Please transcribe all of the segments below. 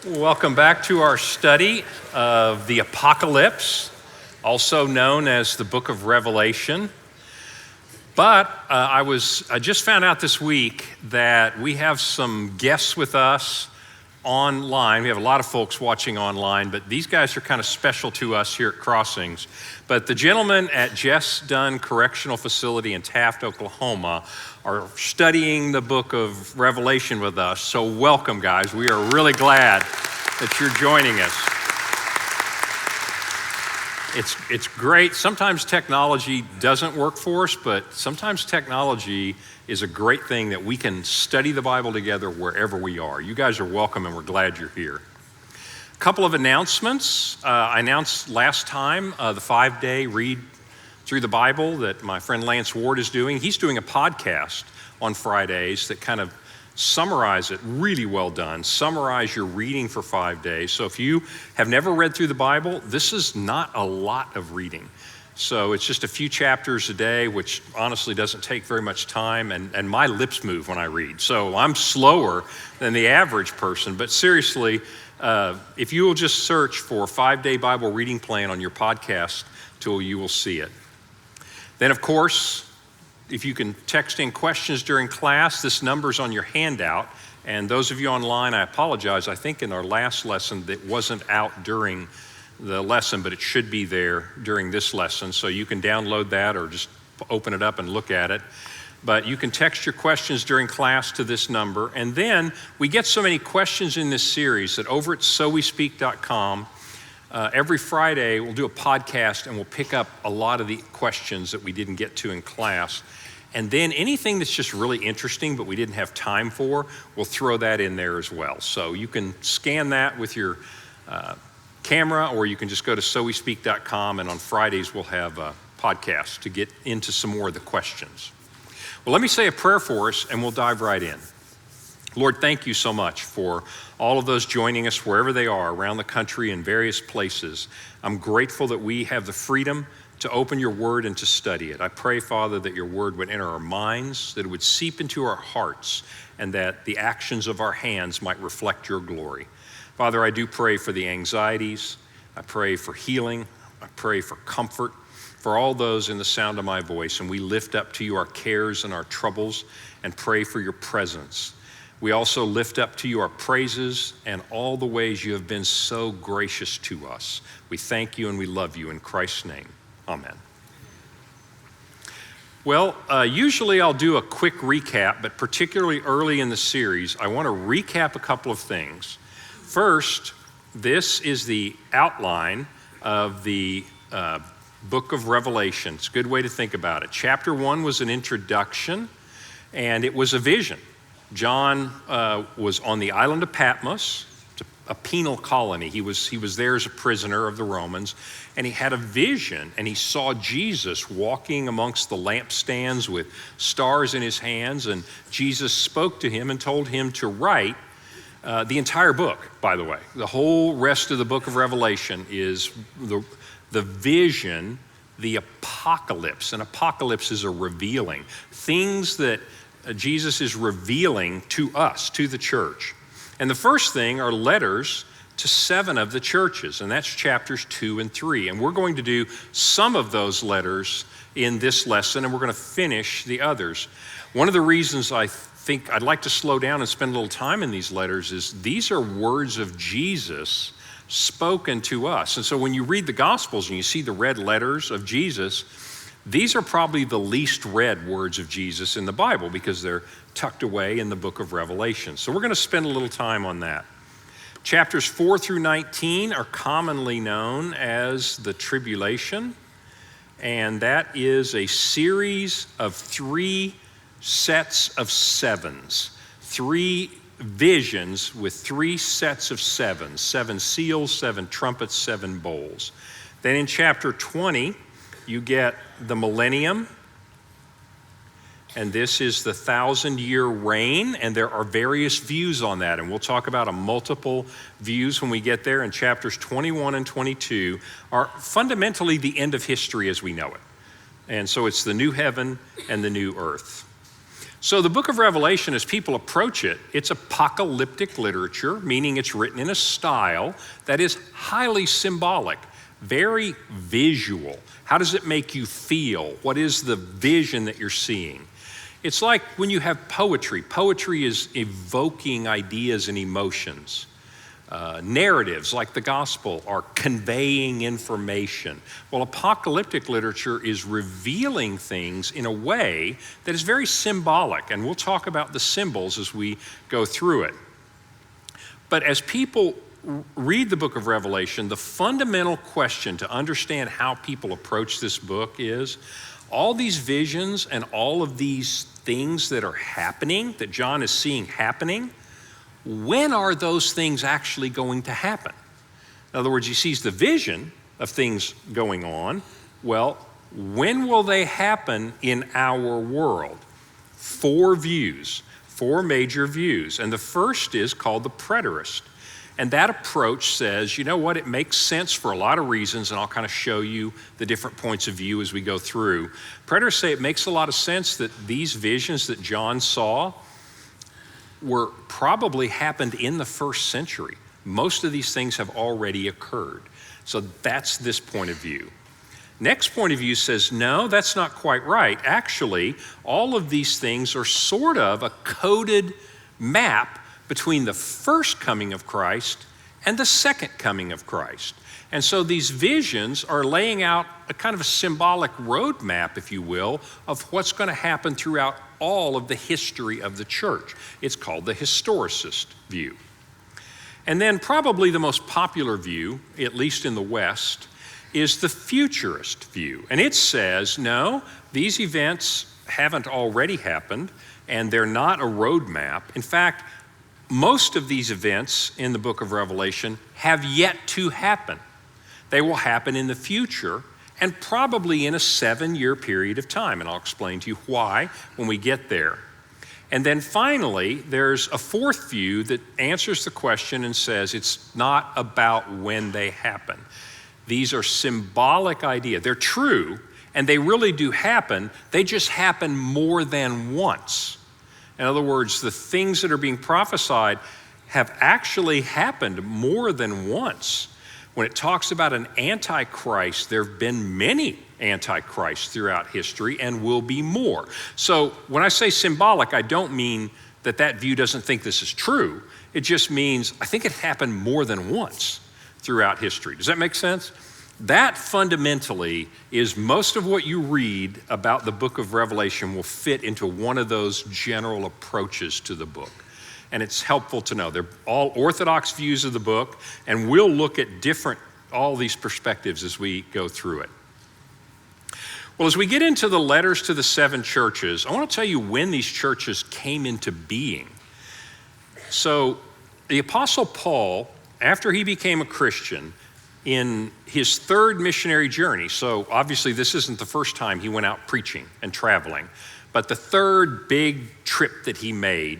Welcome back to our study of the Apocalypse, also known as the book of Revelation. But I just found out this week that we have some guests with us online. We have a lot of folks watching online, but these guys are kind of special to us here at Crossings. But the gentlemen at Jess Dunn Correctional Facility in Taft, Oklahoma, are studying the book of Revelation with us. So welcome, guys. We are really glad that you're joining us. It's great. Sometimes technology doesn't work for us, but sometimes technology is a great thing that we can study the Bible together wherever we are. You guys are welcome, and we're glad you're here. A couple of announcements. I announced last time the 5-day read through the Bible that my friend Lance Ward is doing. He's doing a podcast on Fridays that kind of summarize it, really well done, summarize your reading for 5 days. So if you have never read through the Bible, this is not a lot of reading. So it's just a few chapters a day, which honestly doesn't take very much time, and my lips move when I read. So I'm slower than the average person, but seriously, if you will just search for 5-day Bible reading plan on your podcast tool, you will see it. Then, of course, if you can text in questions during class, this number's on your handout. And those of you online, I apologize. I think in our last lesson that wasn't out during the lesson, but it should be there during this lesson. So you can download that or just open it up and look at it. But you can text your questions during class to this number. And then we get so many questions in this series that over at sowespeak.com, every Friday, we'll do a podcast and we'll pick up a lot of the questions that we didn't get to in class. And then anything that's just really interesting but we didn't have time for, we'll throw that in there as well. So you can scan that with your camera, or you can just go to sowespeak.com, and on Fridays we'll have a podcast to get into some more of the questions. Well, let me say a prayer for us and we'll dive right in. Lord, thank you so much for all of those joining us wherever they are around the country in various places. I'm grateful that we have the freedom to open your word and to study it. I pray, Father, that your word would enter our minds, that it would seep into our hearts, and that the actions of our hands might reflect your glory. Father, I do pray for the anxieties. I pray for healing. I pray for comfort for all those in the sound of my voice. And we lift up to you our cares and our troubles and pray for your presence. We also lift up to you our praises and all the ways you have been so gracious to us. We thank you and we love you in Christ's name. Amen. Well, usually I'll do a quick recap, but particularly early in the series, I want to recap a couple of things. First, this is the outline of the book of Revelation. It's a good way to think about it. Chapter 1 was an introduction, and it was a vision. John was on the island of Patmos, a penal colony. He was there as a prisoner of the Romans, and he had a vision, and he saw Jesus walking amongst the lampstands with stars in his hands, and Jesus spoke to him and told him to write the entire book, by the way. The whole rest of the book of Revelation is the vision, the apocalypse. An apocalypse is a revealing. Things that Jesus is revealing to us, to the church. And the first thing are letters to 7 of the churches, and that's chapters 2 and 3. And we're going to do some of those letters in this lesson, and we're going to finish the others. One of the reasons I think I'd like to slow down and spend a little time in these letters is these are words of Jesus spoken to us. And so when you read the Gospels and you see the red letters of Jesus, these are probably the least read words of Jesus in the Bible because they're tucked away in the book of Revelation. So we're going to spend a little time on that. Chapters 4 through 19 are commonly known as the tribulation, and that is a series of 3 sets of 7s, 3 visions with 3 sets of 7s, 7 seals, 7 trumpets, 7 bowls. Then in chapter 20, you get the millennium, and this is the 1,000-year reign, and there are various views on that, and we'll talk about multiple views when we get there. And chapters 21 and 22 are fundamentally the end of history as we know it. And so it's the new heaven and the new earth. So the book of Revelation, as people approach it, it's apocalyptic literature, meaning it's written in a style that is highly symbolic, very visual. How does it make you feel? What is the vision that you're seeing? It's like when you have poetry. Poetry is evoking ideas and emotions. Narratives like the gospel are conveying information. Well, apocalyptic literature is revealing things in a way that is very symbolic, and we'll talk about the symbols as we go through it. But as people read the book of Revelation, the fundamental question to understand how people approach this book is all these visions and all of these things that are happening, that John is seeing happening, when are those things actually going to happen? In other words, he sees the vision of things going on. Well, when will they happen in our world? 4 views, 4 major views. And the first is called the preterist. And that approach says, you know what, it makes sense for a lot of reasons, and I'll kind of show you the different points of view as we go through. Preterists say it makes a lot of sense that these visions that John saw were probably happened in the 1st century. Most of these things have already occurred. So that's this point of view. Next point of view says, no, that's not quite right. Actually, all of these things are sort of a coded map between the first coming of Christ and the second coming of Christ. And so these visions are laying out a kind of a symbolic roadmap, if you will, of what's going to happen throughout all of the history of the church. It's called the historicist view. And then probably the most popular view, at least in the West, is the futurist view. And it says, no, these events haven't already happened, and they're not a roadmap. In fact, most of these events in the book of Revelation have yet to happen. They will happen in the future and probably in a 7-year period of time. And I'll explain to you why when we get there. And then finally, there's a 4th view that answers the question and says it's not about when they happen. These are symbolic ideas. They're true, and they really do happen. They just happen more than once. In other words, the things that are being prophesied have actually happened more than once. When it talks about an antichrist, there have been many antichrists throughout history and will be more. So when I say symbolic, I don't mean that that view doesn't think this is true. It just means I think it happened more than once throughout history. Does that make sense? That fundamentally is most of what you read about the book of Revelation will fit into one of those general approaches to the book. And it's helpful to know. They're all orthodox views of the book, and we'll look at all these perspectives as we go through it. Well, as we get into the letters to the 7 churches, I want to tell you when these churches came into being. So the Apostle Paul, after he became a Christian, in his 3rd missionary journey, so obviously this isn't the first time he went out preaching and traveling, but the 3rd big trip that he made,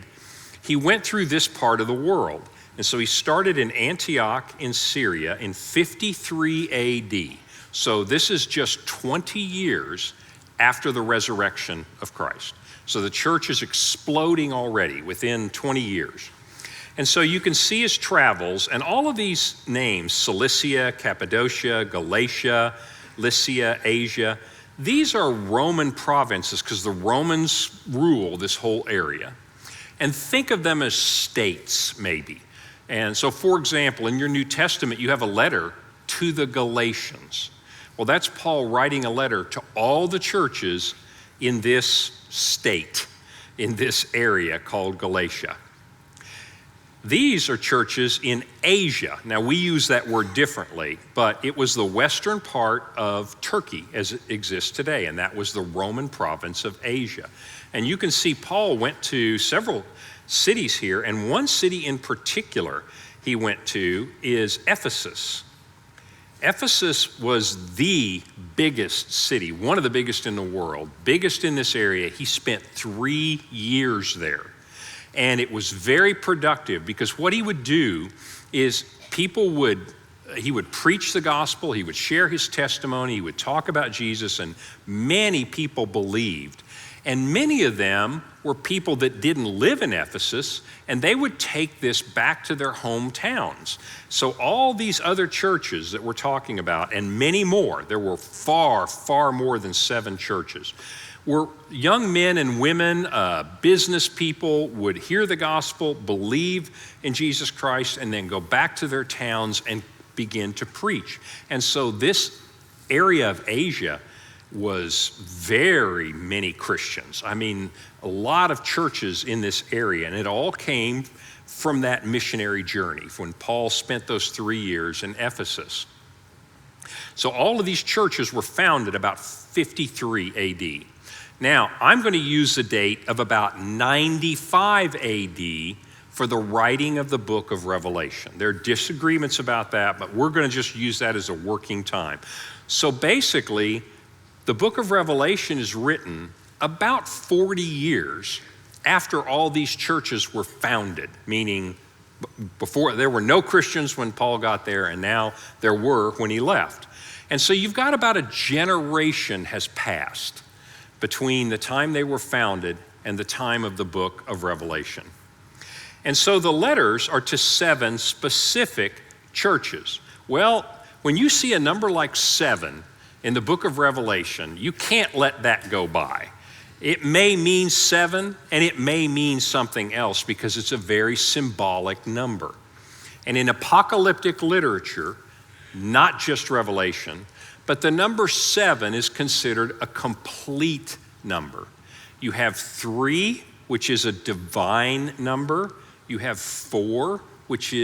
he went through this part of the world. And so he started in Antioch in Syria in 53 AD. So this is just 20 years after the resurrection of Christ. So the church is exploding already within 20 years. And so you can see his travels, and all of these names, Cilicia, Cappadocia, Galatia, Lycia, Asia, these are Roman provinces because the Romans rule this whole area. And think of them as states, maybe. And so, for example, in your New Testament, you have a letter to the Galatians. Well, that's Paul writing a letter to all the churches in this state, in this area called Galatia. These are churches in Asia. Now, we use that word differently, but it was the western part of Turkey as it exists today, and that was the Roman province of Asia. And you can see Paul went to several cities here, and one city in particular he went to is Ephesus. Ephesus was the biggest city, one of the biggest in the world, biggest in this area. He spent 3 years there. And it was very productive because what he would do is he would preach the gospel, he would share his testimony, he would talk about Jesus, and many people believed. And many of them were people that didn't live in Ephesus, and they would take this back to their hometowns. So all these other churches that we're talking about, and many more, there were far, far more than 7 churches, were young men and women, business people would hear the gospel, believe in Jesus Christ, and then go back to their towns and begin to preach. And so this area of Asia was very many Christians. I mean, a lot of churches in this area, and it all came from that missionary journey when Paul spent those 3 years in Ephesus. So all of these churches were founded about 53 AD. Now, I'm going to use the date of about 95 AD for the writing of the book of Revelation. There are disagreements about that, but we're going to just use that as a working time. So basically, the book of Revelation is written about 40 years after all these churches were founded, meaning before there were no Christians when Paul got there, and now there were when he left. And so you've got about a generation has passed between the time they were founded and the time of the book of Revelation. And so the letters are to 7 specific churches. Well, when you see a number like 7 in the book of Revelation, you can't let that go by. It may mean 7 and it may mean something else because it's a very symbolic number. And in apocalyptic literature, not just Revelation, but the number 7 is considered a complete number. You have 3, which is a divine number. You have 4, which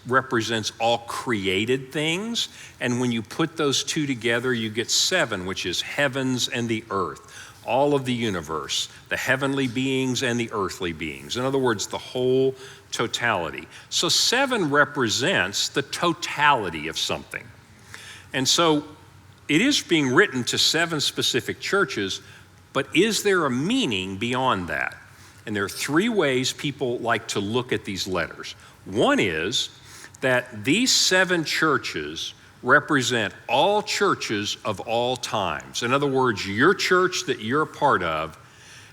represents all created things. And when you put those 2 together, you get 7, which is heavens and the earth, all of the universe, the heavenly beings and the earthly beings. In other words, the whole totality. So 7 represents the totality of something. And so it is being written to 7 specific churches, but is there a meaning beyond that? And there are 3 ways people like to look at these letters. One is that these 7 churches represent all churches of all times. In other words, your church that you're a part of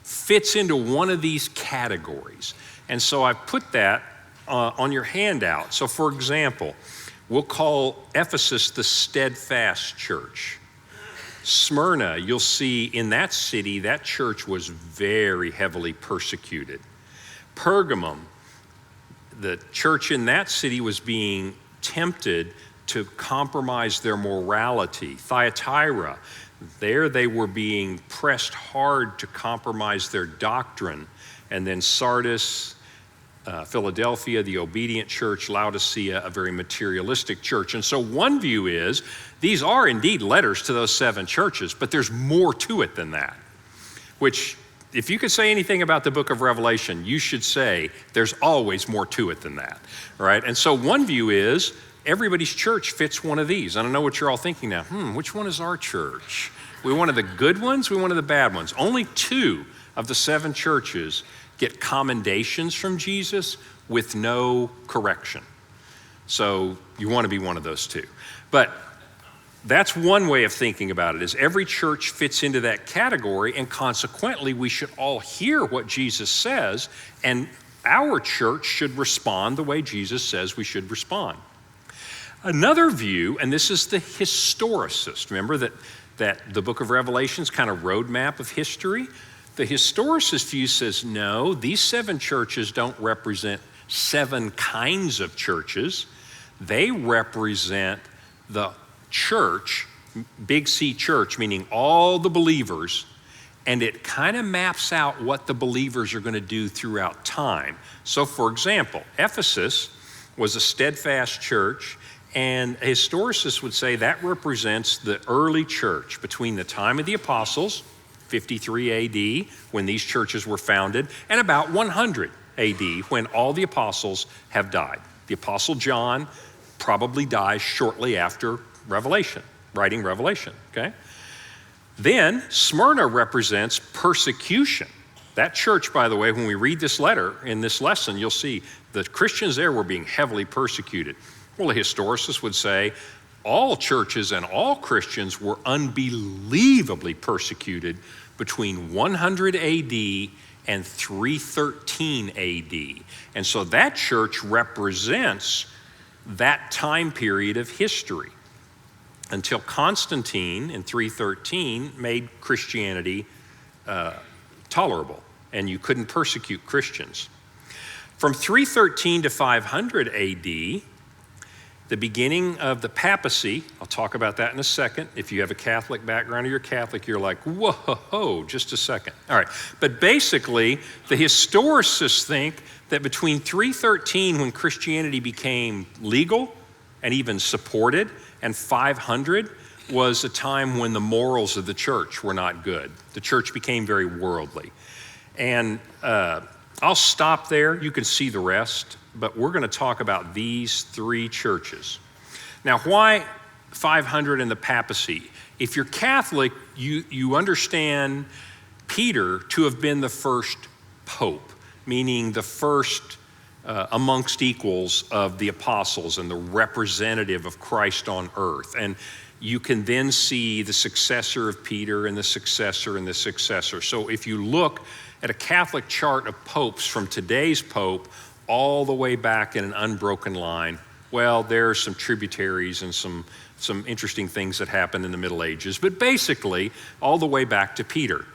fits into one of these categories. And so I put that on your handout. So for example, we'll call Ephesus the steadfast church. Smyrna, you'll see in that city, that church was very heavily persecuted. Pergamum, the church in that city was being tempted to compromise their morality. Thyatira, there they were being pressed hard to compromise their doctrine. And then Sardis, Philadelphia, the obedient church, Laodicea, a very materialistic church. And so one view is these are indeed letters to those 7 churches, but there's more to it than that, which if you could say anything about the book of Revelation, you should say there's always more to it than that, right? And so one view is everybody's church fits one of these. I don't know what you're all thinking now. Which one is our church? We one of the good ones, we one of the bad ones. Only 2 of the 7 churches get commendations from Jesus with no correction. So you want to be one of those 2. But that's one way of thinking about it, is every church fits into that category, and consequently we should all hear what Jesus says, and our church should respond the way Jesus says we should respond. Another view, and this is the historicist, remember that the book of Revelation is kind of roadmap of history. The historicist view says, no, these 7 churches don't represent 7 kinds of churches. They represent the church, big C church, meaning all the believers, and it kind of maps out what the believers are going to do throughout time. So for example, Ephesus was a steadfast church, and a historicist would say that represents the early church between the time of the apostles, 53 AD, when these churches were founded, and about 100 AD, when all the apostles have died. The apostle John probably dies shortly after Revelation, writing Revelation, okay? Then Smyrna represents persecution. That church, by the way, when we read this letter in this lesson, you'll see the Christians there were being heavily persecuted. Well, a historicist would say all churches and all Christians were unbelievably persecuted between 100 AD and 313 AD. And so that church represents that time period of history until Constantine in 313 made Christianity tolerable, and you couldn't persecute Christians. From 313 to 500 AD, the beginning of the papacy, I'll talk about that in a second. If you have a Catholic background or you're Catholic, you're like, whoa, just a second. All right, but basically, the historicists think that between 313, when Christianity became legal and even supported, and 500 was a time when the morals of the church were not good. The church became very worldly. And I'll stop there. You can see the rest, but we're going to talk about these three churches. Now, why 500 and the papacy? If you're Catholic, you understand Peter to have been the first pope, meaning the first amongst equals of the apostles and the representative of Christ on earth. And you can then see the successor of Peter and the successor and the successor. So if you look at a Catholic chart of popes from today's pope all the way back in an unbroken line, well, there are some tributaries and some interesting things that happened in the Middle Ages, but basically all the way back to Peter.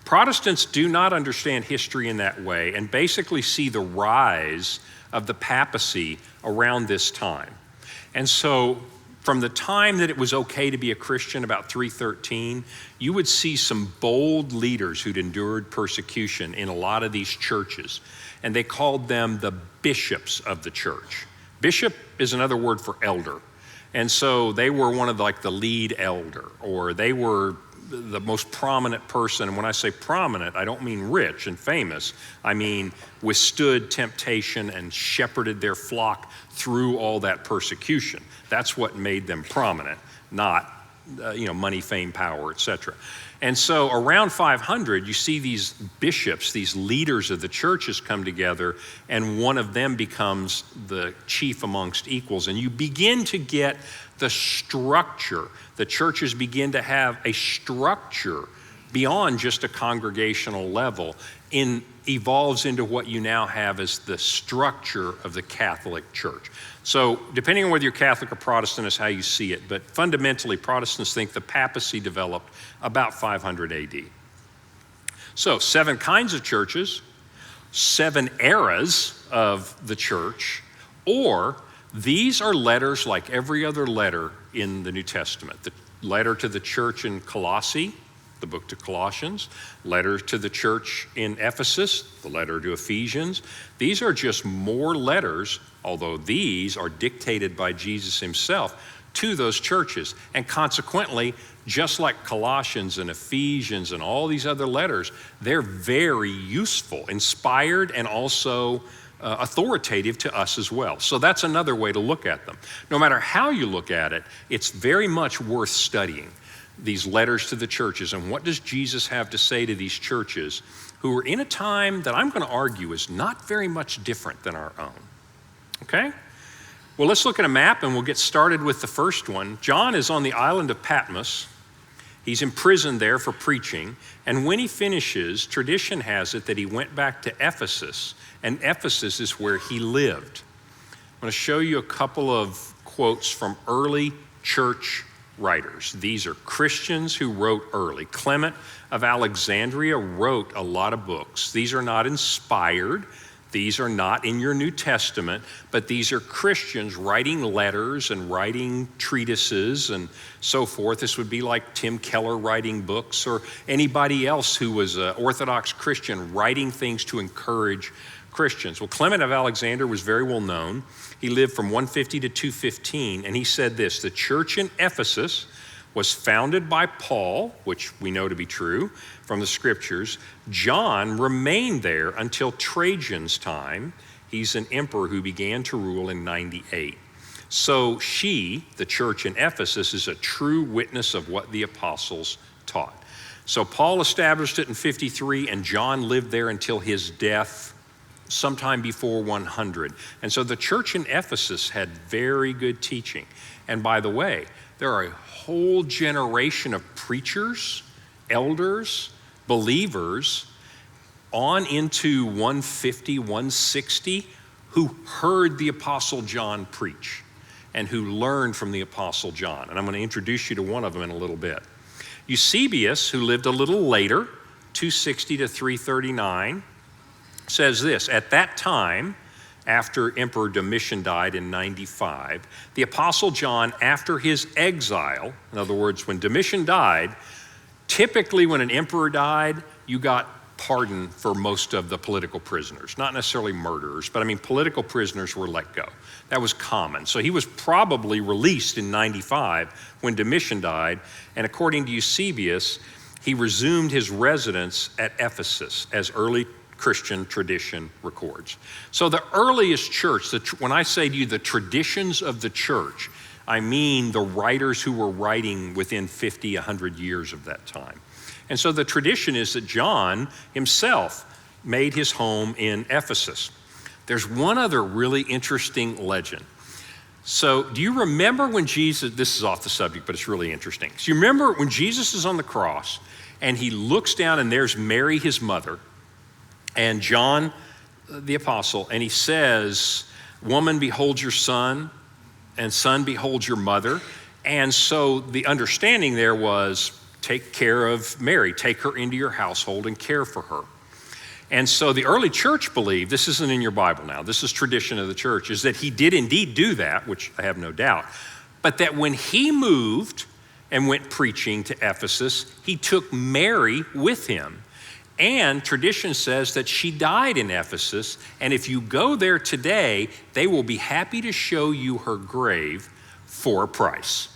Protestants do not understand history in that way and basically see the rise of the papacy around this time. And so from the time that it was okay to be a Christian, about 313, you would see some bold leaders who'd endured persecution in a lot of these churches, and they called them the bishops of the church. Bishop is another word for elder. And so they were one of the lead elder, or they were the most prominent person. And when I say prominent, I don't mean rich and famous. I mean withstood temptation and shepherded their flock through all that persecution. That's what made them prominent, not money, fame, power, etc. And so around 500, you see these bishops, these leaders of the churches come together, and one of them becomes the chief amongst equals. And you begin to get the structure. The churches begin to have a structure beyond just a congregational level, evolves into what you now have as the structure of the Catholic Church. So depending on whether you're Catholic or Protestant is how you see it, but fundamentally Protestants think the papacy developed about 500 AD. So 7 kinds of churches, 7 eras of the church, or these are letters like every other letter in the New Testament. The letter to the church in Colossae, the book to Colossians, letter to the church in Ephesus, the letter to Ephesians. These are just more letters, although these are dictated by Jesus himself to those churches. And consequently, just like Colossians and Ephesians and all these other letters, they're very useful, inspired, and also authoritative to us as well. So that's another way to look at them. No matter how you look at it, it's very much worth studying these letters to the churches. And what does Jesus have to say to these churches who are in a time that I'm going to argue is not very much different than our own? Okay? Well, let's look at a map and we'll get started with the first one. John is on the island of Patmos. He's imprisoned there for preaching. And when he finishes, tradition has it that he went back to Ephesus, and Ephesus is where he lived. I'm going to show you a couple of quotes from early church writers. These are Christians who wrote early. Clement of Alexandria wrote a lot of books. These are not inspired. These are not in your New Testament, but these are Christians writing letters and writing treatises and so forth. This would be like Tim Keller writing books, or anybody else who was an Orthodox Christian writing things to encourage Christians. Well, Clement of Alexandria was very well known. He lived from 150 to 215, and he said this: the church in Ephesus was founded by Paul, which we know to be true from the scriptures. John remained there until Trajan's time. He's an emperor who began to rule in 98. So the church in Ephesus, is a true witness of what the apostles taught. So Paul established it in 53, and John lived there until his death sometime before 100. And so the church in Ephesus had very good teaching. And by the way, there are a whole generation of preachers, elders, believers on into 150, 160 who heard the Apostle John preach and who learned from the Apostle John. And I'm going to introduce you to one of them in a little bit. Eusebius, who lived a little later, 260 to 339, says this: at that time, after Emperor Domitian died in 95, the Apostle John, after his exile, in other words, when Domitian died, typically when an emperor died, you got pardon for most of the political prisoners, not necessarily murderers, but I mean political prisoners were let go. That was common. So he was probably released in 95 when Domitian died, and according to Eusebius, he resumed his residence at Ephesus, as early Christian tradition records. So the earliest church, when I say to you the traditions of the church, I mean the writers who were writing within 50, 100 years of that time. And so the tradition is that John himself made his home in Ephesus. There's one other really interesting legend. So do you remember when Jesus, this is off the subject, but it's really interesting. So you remember when Jesus is on the cross and he looks down and there's Mary, his mother, and John, the apostle, and he says, "Woman, behold your son, and son, behold your mother." And so the understanding there was, take care of Mary, take her into your household and care for her. And so the early church believed, this isn't in your Bible now, this is tradition of the church, is that he did indeed do that, which I have no doubt, but that when he moved and went preaching to Ephesus, he took Mary with him. And tradition says that she died in Ephesus, and if you go there today, they will be happy to show you her grave for a price.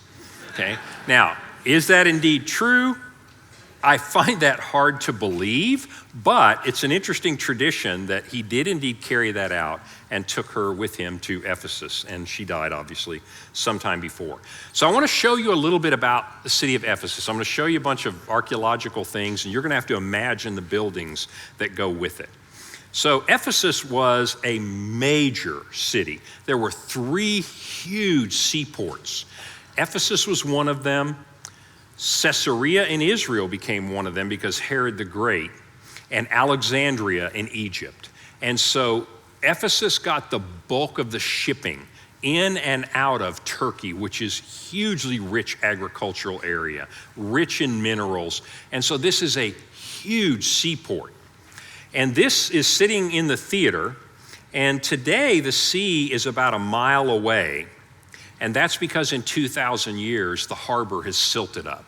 Okay? Now, is that indeed true? I find that hard to believe, but it's an interesting tradition that he did indeed carry that out and took her with him to Ephesus, and she died obviously sometime before. So I want to show you a little bit about the city of Ephesus. I'm going to show you a bunch of archaeological things, and you're going to have to imagine the buildings that go with it. So Ephesus was a major city. There were 3 huge seaports. Ephesus was one of them. Caesarea in Israel became one of them because Herod the Great, and Alexandria in Egypt. And so Ephesus got the bulk of the shipping in and out of Turkey, which is hugely rich agricultural area, rich in minerals. And so this is a huge seaport. And this is sitting in the theater, and today the sea is about a mile away. And that's because in 2,000 years, the harbor has silted up.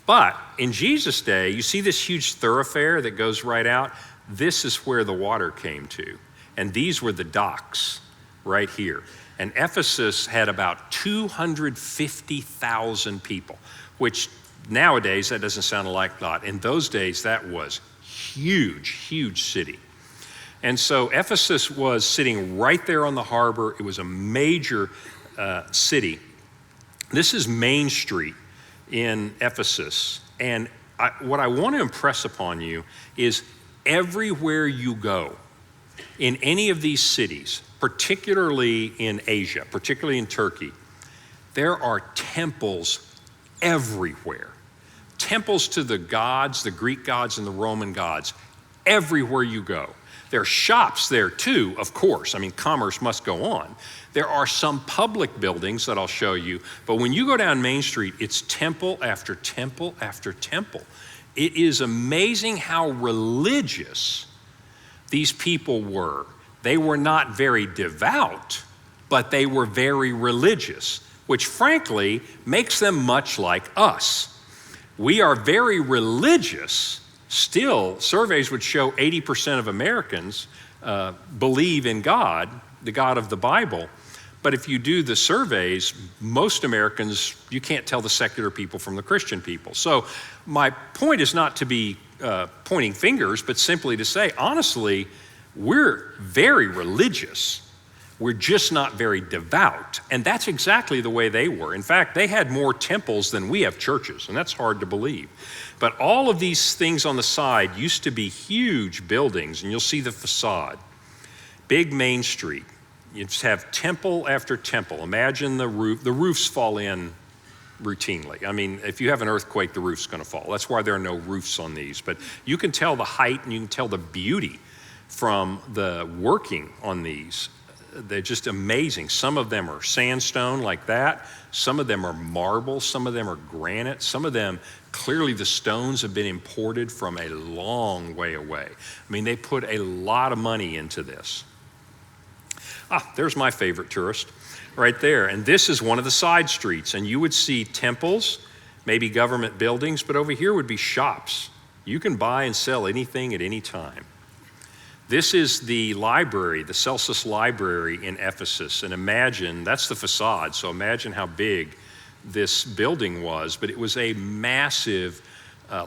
But in Jesus' day, you see this huge thoroughfare that goes right out? This is where the water came to. And these were the docks right here. And Ephesus had about 250,000 people, which nowadays, that doesn't sound like a lot. In those days, that was huge, huge city. And so Ephesus was sitting right there on the harbor. It was a major city. This is Main Street in Ephesus. And what I want to impress upon you is everywhere you go in any of these cities, particularly in Asia, particularly in Turkey, there are temples everywhere. Temples to the gods, the Greek gods and the Roman gods, everywhere you go. There are shops there too, of course. I mean, commerce must go on. There are some public buildings that I'll show you, but when you go down Main Street, it's temple after temple after temple. It is amazing how religious these people were. They were not very devout, but they were very religious, which frankly makes them much like us. We are very religious. Still, surveys would show 80% of Americans believe in God, the God of the Bible. But if you do the surveys, most Americans, you can't tell the secular people from the Christian people. So my point is not to be pointing fingers, but simply to say, honestly, we're very religious. We're just not very devout. And that's exactly the way they were. In fact, they had more temples than we have churches, and that's hard to believe. But all of these things on the side used to be huge buildings, and you'll see the facade. Big Main Street. You just have temple after temple. Imagine the roof. The roofs fall in routinely. I mean, if you have an earthquake, the roof's going to fall. That's why there are no roofs on these. But you can tell the height and you can tell the beauty from the working on these. They're just amazing. Some of them are sandstone like that. Some of them are marble. Some of them are granite. Some of them, clearly the stones have been imported from a long way away. I mean, they put a lot of money into this. There's my favorite tourist right there. And this is one of the side streets. And you would see temples, maybe government buildings, but over here would be shops. You can buy and sell anything at any time. This is the library, the Celsus Library in Ephesus. And imagine, that's the facade, so imagine how big this building was. But it was a massive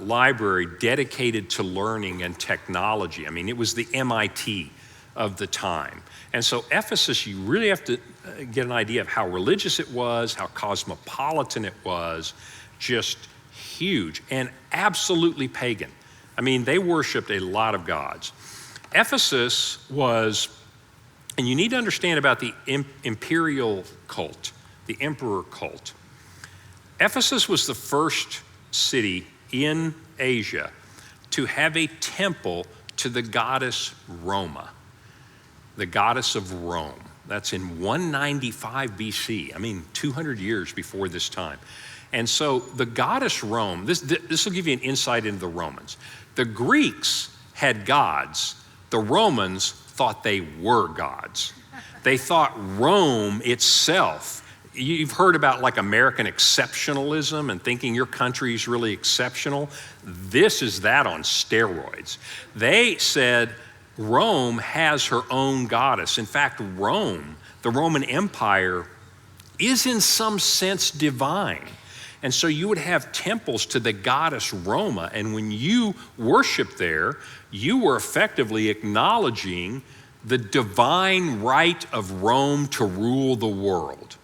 library dedicated to learning and technology. I mean, it was the MIT of the time. And so Ephesus, you really have to get an idea of how religious it was, how cosmopolitan it was, just huge and absolutely pagan. I mean, they worshiped a lot of gods. Ephesus was, and you need to understand about the imperial cult, the emperor cult. Ephesus was the first city in Asia to have a temple to the goddess Roma, the goddess of Rome. That's in 195 BC. I mean, 200 years before this time. And so the goddess Rome, this will give you an insight into the Romans. The Greeks had gods. The Romans thought they were gods. They thought Rome itself, you've heard about like American exceptionalism and thinking your country is really exceptional. This is that on steroids. They said Rome has her own goddess. In fact, Rome, the Roman Empire, is in some sense divine. And so you would have temples to the goddess Roma, and when you worship there, you were effectively acknowledging the divine right of Rome to rule the world.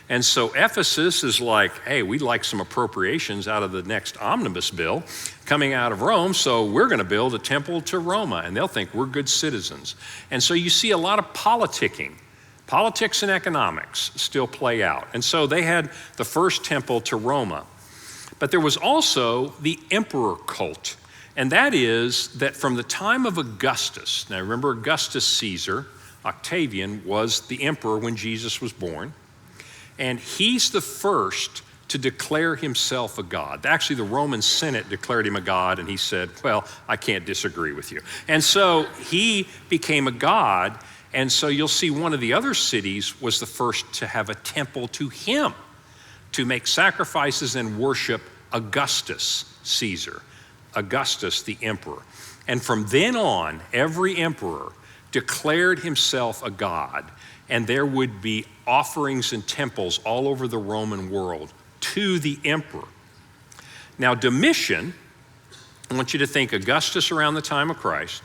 And so Ephesus is like, hey, we'd like some appropriations out of the next omnibus bill coming out of Rome, so we're going to build a temple to Roma, and they'll think we're good citizens. And so you see a lot of politicking. Politics and economics still play out. And so they had the first temple to Roma. But there was also the emperor cult. And that is that from the time of Augustus, now remember Augustus Caesar, Octavian was the emperor when Jesus was born. And he's the first to declare himself a god. Actually, the Roman Senate declared him a god, and he said, well, I can't disagree with you. And so he became a god. And so you'll see one of the other cities was the first to have a temple to him, to make sacrifices and worship Augustus Caesar, Augustus the emperor. And from then on, every emperor declared himself a god, and there would be offerings and temples all over the Roman world to the emperor. Now, Domitian, I want you to think Augustus around the time of Christ.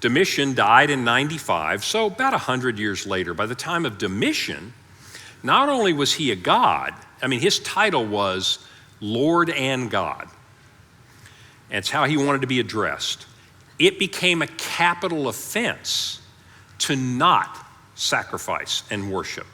Domitian died in 95, so about 100 years later. By the time of Domitian, not only was he a god, I mean, his title was Lord and God. And it's how he wanted to be addressed. It became a capital offense to not sacrifice and worship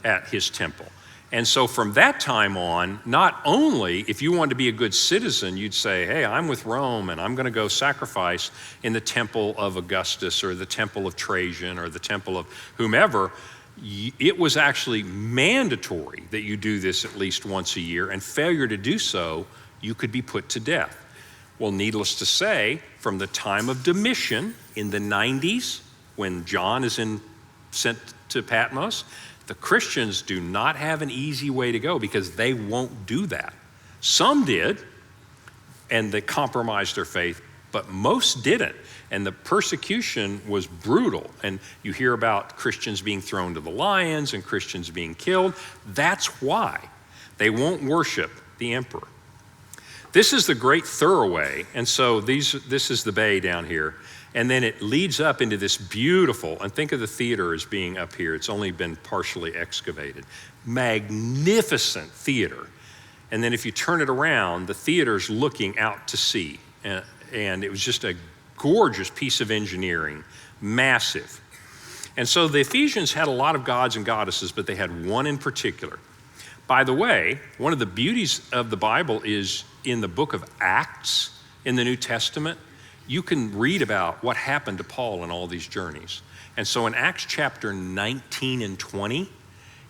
at his temple. And so from that time on, not only if you wanted to be a good citizen, you'd say, hey, I'm with Rome and I'm going to go sacrifice in the temple of Augustus or the temple of Trajan or the temple of whomever. It was actually mandatory that you do this at least once a year, and failure to do so, you could be put to death. Well, needless to say, from the time of Domitian in the 90s, when John is sent to Patmos, the Christians do not have an easy way to go because they won't do that. Some did, and they compromised their faith, but most didn't. And the persecution was brutal. And you hear about Christians being thrown to the lions and Christians being killed. That's why they won't worship the emperor. This is the Great Thoroughway. And so this is the bay down here. And then it leads up into this beautiful, and think of the theater as being up here. It's only been partially excavated. Magnificent theater. And then if you turn it around, the theater's looking out to sea. And it was just a gorgeous piece of engineering, massive. And so the Ephesians had a lot of gods and goddesses, but they had one in particular. By the way, one of the beauties of the Bible is in the book of Acts in the New Testament, you can read about what happened to Paul in all these journeys. And so in Acts chapter 19 and 20,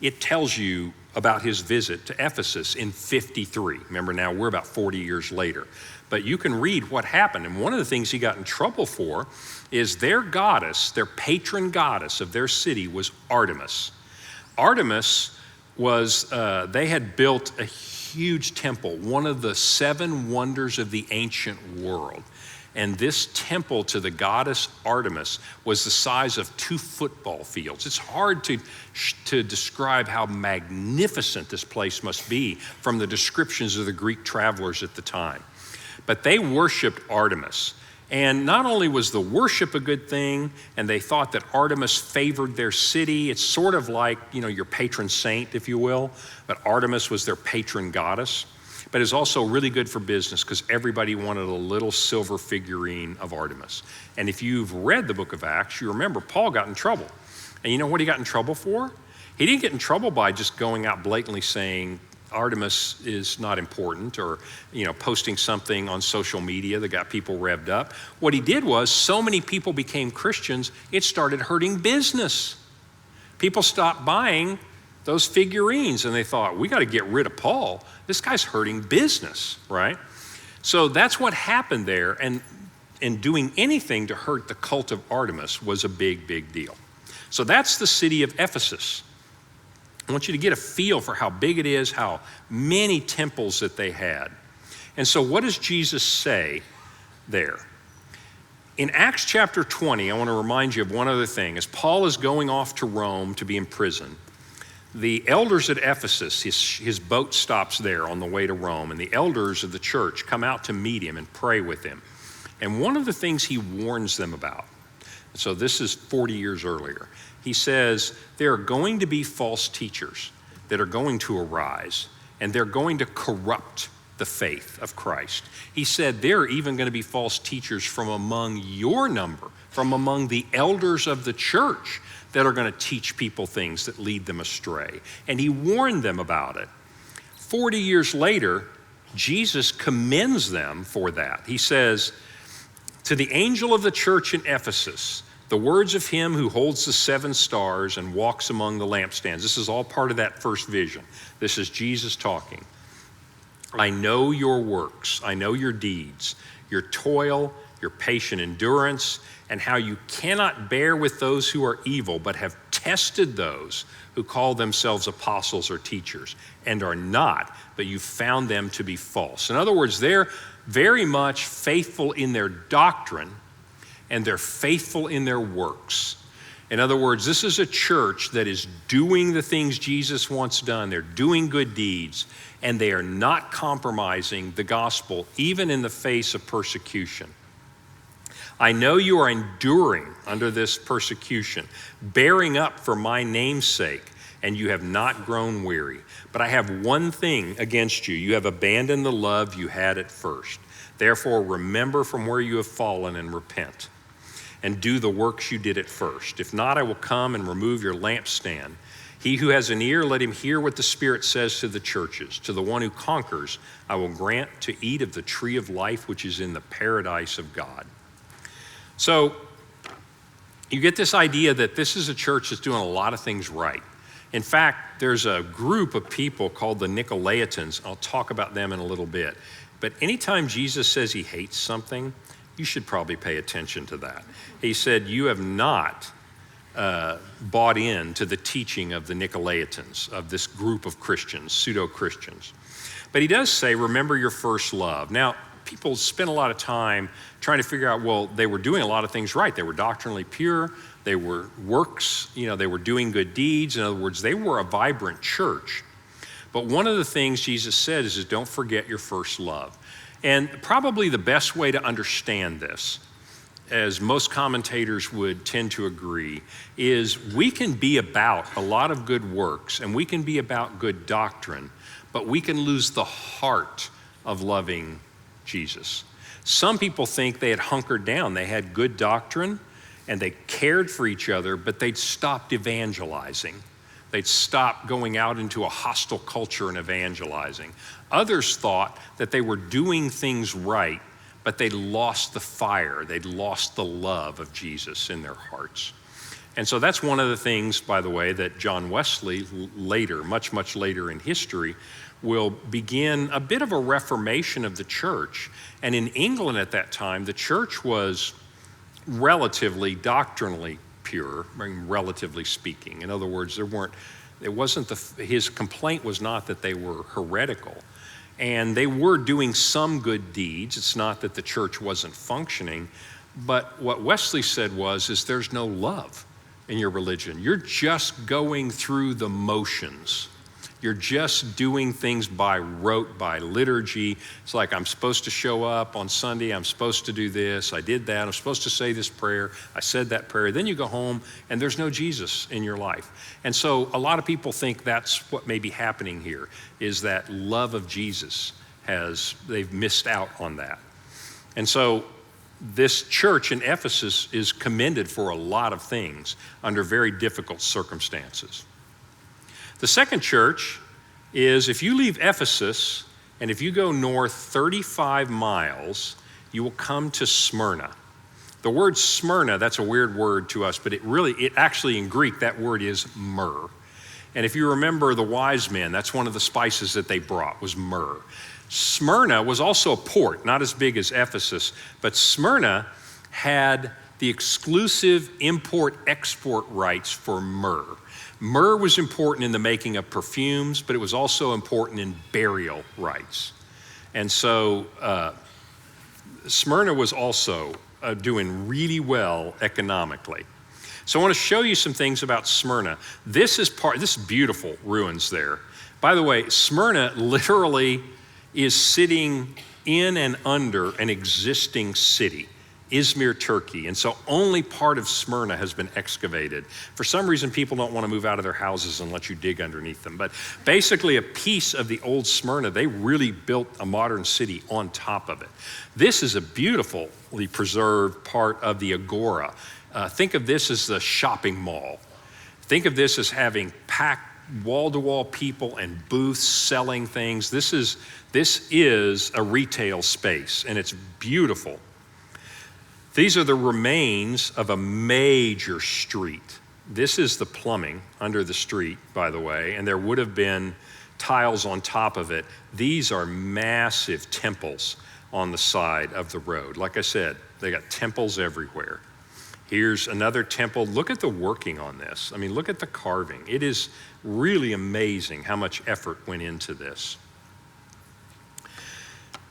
it tells you about his visit to Ephesus in 53. Remember, now we're about 40 years later. But you can read what happened. And one of the things he got in trouble for is their goddess, their patron goddess of their city was Artemis. Artemis was, they had built a huge temple, one of the 7 wonders of the ancient world. And this temple to the goddess Artemis was the size of 2 football fields. It's hard to describe how magnificent this place must be from the descriptions of the Greek travelers at the time. But they worshiped Artemis. And not only was the worship a good thing, and they thought that Artemis favored their city. It's sort of like, your patron saint, if you will, but Artemis was their patron goddess. But it's also really good for business because everybody wanted a little silver figurine of Artemis. And if you've read the book of Acts, you remember Paul got in trouble. And you know what he got in trouble for? He didn't get in trouble by just going out blatantly saying Artemis is not important or, posting something on social media that got people revved up. What he did was so many people became Christians, it started hurting business. People stopped buying those figurines, and they thought, we got to get rid of Paul. This guy's hurting business, right? So that's what happened there, and doing anything to hurt the cult of Artemis was a big, big deal. So that's the city of Ephesus. I want you to get a feel for how big it is, how many temples that they had. And so what does Jesus say there? In Acts chapter 20, I want to remind you of one other thing. As Paul is going off to Rome to be imprisoned, the elders at Ephesus, his boat stops there on the way to Rome, and the elders of the church come out to meet him and pray with him. And one of the things he warns them about, so this is 40 years earlier, he says, there are going to be false teachers that are going to arise, and they're going to corrupt the faith of Christ. He said, there are even going to be false teachers from among your number, from among the elders of the church, that are going to teach people things that lead them astray. And he warned them about it. 40 years later, Jesus commends them for that. He says, to the angel of the church in Ephesus, the words of him who holds the 7 stars and walks among the lampstands. This is all part of that first vision. This is Jesus talking. I know your works. I know your deeds, your toil, your patient endurance, and how you cannot bear with those who are evil, but have tested those who call themselves apostles or teachers and are not, but you found them to be false. In other words, they're very much faithful in their doctrine and they're faithful in their works. In other words, this is a church that is doing the things Jesus wants done. They're doing good deeds, and they are not compromising the gospel, even in the face of persecution. I know you are enduring under this persecution, bearing up for my name's sake, and you have not grown weary. But I have one thing against you. You have abandoned the love you had at first. Therefore, remember from where you have fallen and repent, and do the works you did at first. If not, I will come and remove your lampstand. He who has an ear, let him hear what the Spirit says to the churches. To the one who conquers, I will grant to eat of the tree of life, which is in the paradise of God. So you get this idea that this is a church that's doing a lot of things right. In fact, there's a group of people called the Nicolaitans. I'll talk about them in a little bit. But anytime Jesus says he hates something, you should probably pay attention to that. He said, you have not bought in to the teaching of the Nicolaitans, of this group of Christians, pseudo-Christians. But he does say, remember your first love. Now, people spend a lot of time trying to figure out, well, they were doing a lot of things right. They were doctrinally pure. They were works, they were doing good deeds. In other words, they were a vibrant church. But one of the things Jesus said is don't forget your first love. And probably the best way to understand this, as most commentators would tend to agree, is we can be about a lot of good works and we can be about good doctrine, but we can lose the heart of loving Jesus. Some people think they had hunkered down. They had good doctrine and they cared for each other, but they'd stopped evangelizing. They'd stop going out into a hostile culture and evangelizing. Others thought that they were doing things right, but they'd lost the fire. They'd lost the love of Jesus in their hearts. And so that's one of the things, by the way, that John Wesley later, much, much later in history, will begin a bit of a reformation of the church. And in England at that time, the church was relatively doctrinally pure, relatively speaking. In other words, his complaint was not that they were heretical. And they were doing some good deeds. It's not that the church wasn't functioning. But what Wesley said is there's no love in your religion. You're just going through the motions. You're just doing things by rote, by liturgy. It's like, I'm supposed to show up on Sunday. I'm supposed to do this. I did that. I'm supposed to say this prayer. I said that prayer. Then you go home and there's no Jesus in your life. And so a lot of people think that's what may be happening here, is that love of Jesus they've missed out on that. And so this church in Ephesus is commended for a lot of things under very difficult circumstances. The second church is, if you leave Ephesus and if you go north 35 miles, you will come to Smyrna. The word Smyrna, that's a weird word to us, but it actually in Greek, that word is myrrh. And if you remember the wise men, that's one of the spices that they brought was myrrh. Smyrna was also a port, not as big as Ephesus, but Smyrna had the exclusive import-export rights for myrrh. Myrrh was important in the making of perfumes, but it was also important in burial rites. And so Smyrna was also doing really well economically. So I want to show you some things about Smyrna. This is beautiful ruins there. By the way, Smyrna literally is sitting in and under an existing city, Izmir, Turkey. And so only part of Smyrna has been excavated. For some reason, people don't want to move out of their houses and let you dig underneath them. But basically a piece of the old Smyrna, they really built a modern city on top of it. This is a beautifully preserved part of the Agora. Think of this as the shopping mall. Think of this as having packed wall-to-wall people and booths selling things. This is a retail space, and it's beautiful. These are the remains of a major street. This is the plumbing under the street, by the way, and there would have been tiles on top of it. These are massive temples on the side of the road. Like I said, they got temples everywhere. Here's another temple. Look at the working on this. I mean, look at the carving. It is really amazing how much effort went into this.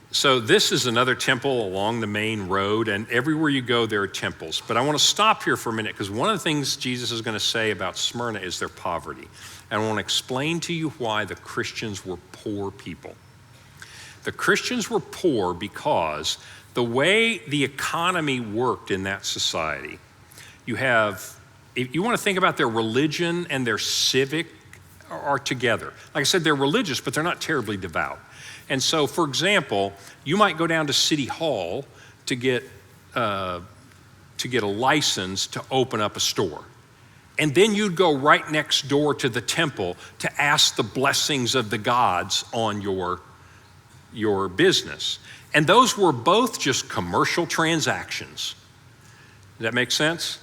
So this is another temple along the main road, and everywhere you go, there are temples. But I want to stop here for a minute, because one of the things Jesus is going to say about Smyrna is their poverty. And I want to explain to you why the Christians were poor people. The Christians were poor because the way the economy worked in that society, if you want to think about their religion and their civic are together. Like I said, they're religious, but they're not terribly devout. And so, for example, you might go down to City Hall to get a license to open up a store. And then you'd go right next door to the temple to ask the blessings of the gods on your business. And those were both just commercial transactions. Does that make sense?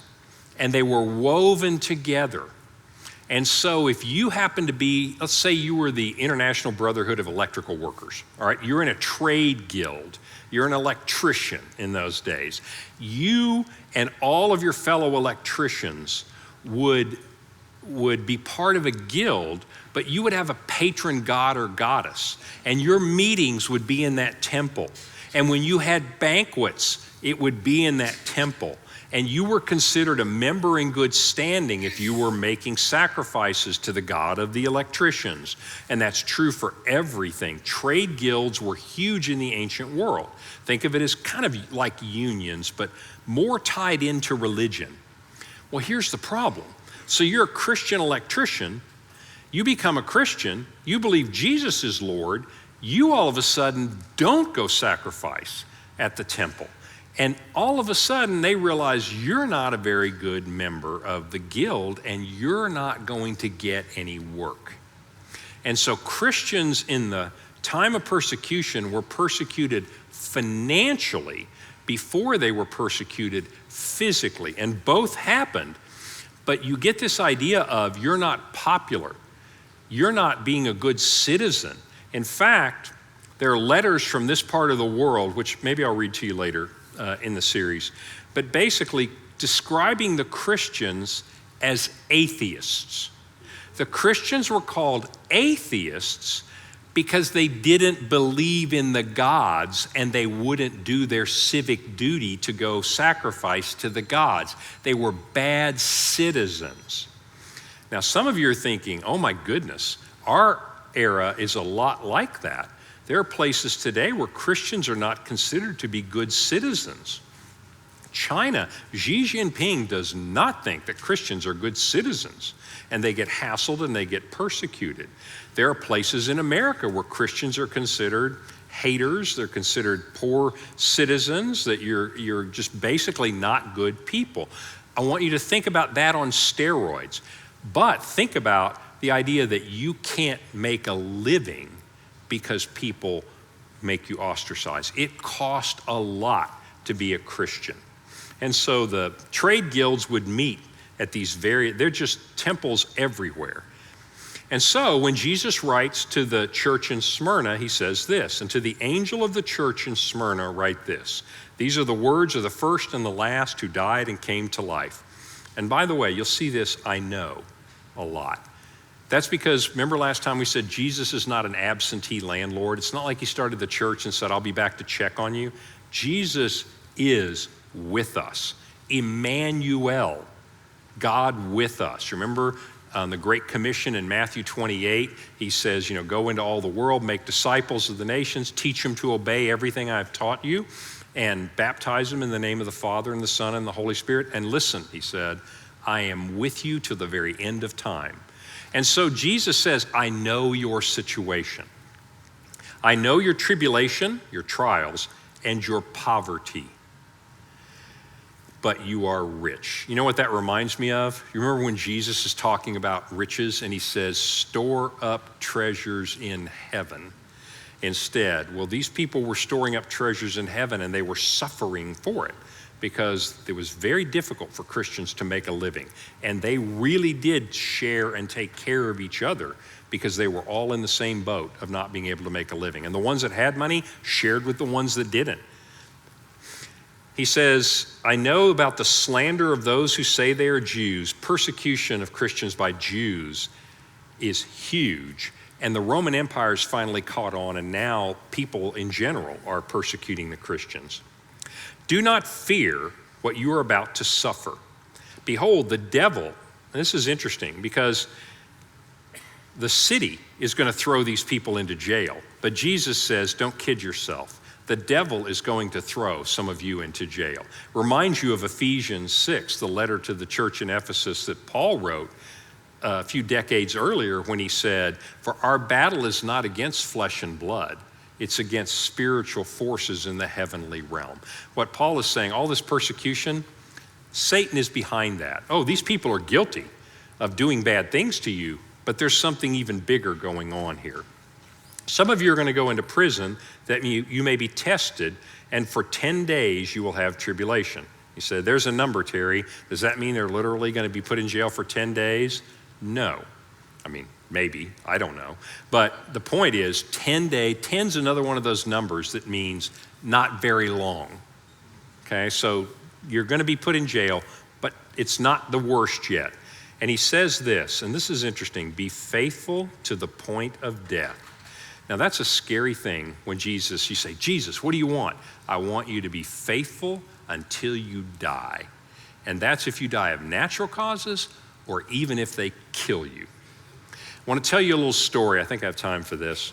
And they were woven together. And so if you happen to be, let's say you were the International Brotherhood of Electrical Workers, all right? You're in a trade guild. You're an electrician in those days. You and all of your fellow electricians would be part of a guild, but you would have a patron god or goddess, and your meetings would be in that temple. And when you had banquets, it would be in that temple. And you were considered a member in good standing if you were making sacrifices to the god of the electricians. And that's true for everything. Trade guilds were huge in the ancient world. Think of it as kind of like unions, but more tied into religion. Well, here's the problem. So you're a Christian electrician, you become a Christian, you believe Jesus is Lord, you all of a sudden don't go sacrifice at the temple. And all of a sudden, they realize you're not a very good member of the guild and you're not going to get any work. And so Christians in the time of persecution were persecuted financially before they were persecuted physically. And both happened. But you get this idea of you're not popular. You're not being a good citizen. In fact, there are letters from this part of the world, which maybe I'll read to you later in the series, but basically describing the Christians as atheists. The Christians were called atheists because they didn't believe in the gods and they wouldn't do their civic duty to go sacrifice to the gods. They were bad citizens. Now, some of you are thinking, oh my goodness, our era is a lot like that. There are places today where Christians are not considered to be good citizens. China, Xi Jinping does not think that Christians are good citizens, and they get hassled and they get persecuted. There are places in America where Christians are considered haters, they're considered poor citizens, that you're just basically not good people. I want you to think about that on steroids, but think about the idea that you can't make a living because people make you ostracize. It cost a lot to be a Christian. And so the trade guilds would meet at these they're just temples everywhere. And so when Jesus writes to the church in Smyrna, he says this, and to the angel of the church in Smyrna write this. These are the words of the first and the last who died and came to life. And by the way, you'll see this, I know, a lot. That's because, remember last time we said Jesus is not an absentee landlord. It's not like he started the church and said, I'll be back to check on you. Jesus is with us. Emmanuel, God with us. Remember on the Great Commission in Matthew 28, he says, go into all the world, make disciples of the nations, teach them to obey everything I've taught you, and baptize them in the name of the Father and the Son and the Holy Spirit. And listen, he said, I am with you to the very end of time. And so Jesus says, I know your situation. I know your tribulation, your trials, and your poverty. But you are rich. You know what that reminds me of? You remember when Jesus is talking about riches and he says, store up treasures in heaven instead. Well, these people were storing up treasures in heaven and they were suffering for it, because it was very difficult for Christians to make a living. And they really did share and take care of each other because they were all in the same boat of not being able to make a living. And the ones that had money shared with the ones that didn't. He says, I know about the slander of those who say they are Jews. Persecution of Christians by Jews is huge. And the Roman Empire's finally caught on, and now people in general are persecuting the Christians. Do not fear what you are about to suffer. Behold, the devil, and this is interesting because the city is going to throw these people into jail. But Jesus says, don't kid yourself. The devil is going to throw some of you into jail. Reminds you of Ephesians 6, the letter to the church in Ephesus that Paul wrote a few decades earlier when he said, for our battle is not against flesh and blood. It's against spiritual forces in the heavenly realm. What Paul is saying, all this persecution, Satan is behind that. Oh, these people are guilty of doing bad things to you, but there's something even bigger going on here. Some of you are going to go into prison that you may be tested, and for 10 days you will have tribulation. You said, there's a number, Terry. Does that mean they're literally going to be put in jail for 10 days? No. I mean, maybe, I don't know. But the point is 10's another one of those numbers that means not very long. Okay, so you're going to be put in jail, but it's not the worst yet. And he says this, and this is interesting, be faithful to the point of death. Now that's a scary thing when you say, Jesus, what do you want? I want you to be faithful until you die. And that's if you die of natural causes or even if they kill you. I want to tell you a little story. I think I have time for this.